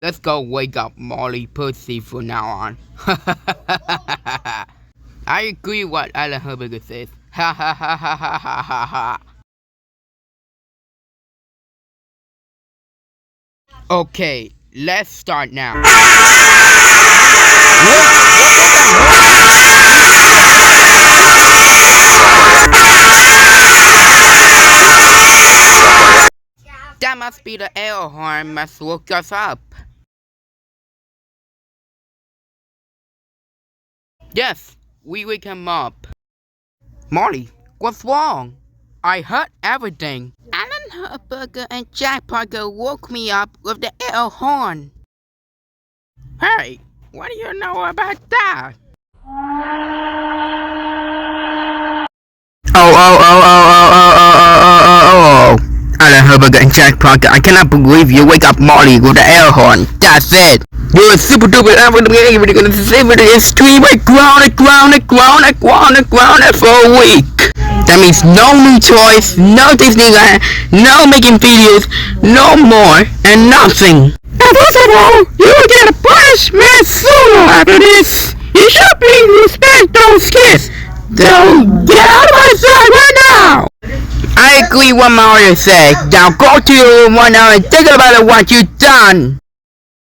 Let's go wake up Molly Pussy from now on. I agree what Alan Hernburger says. Ha ha ha ha ha ha ha ha. Okay, let's start now. That must be the air horn must woke us up. Yes, we wake him up. Molly, what's wrong? I heard everything. Alan Hernburger and Jack Parker woke me up with the air horn. Hey, what do you know about that? Oh. Alan Hernburger and Jack Parker, I cannot believe you wake up Molly with the air horn. That's it. You're a super duper everybody gonna save it in stream ground for a week. That means no new toys, no Disneyland, no making videos, no more, and nothing. And first of all, you will get a punishment sooner after this. You should please respect those kids. So get out of my sight right now. I agree what Mario said. Now go to your room right now and think about what you've done.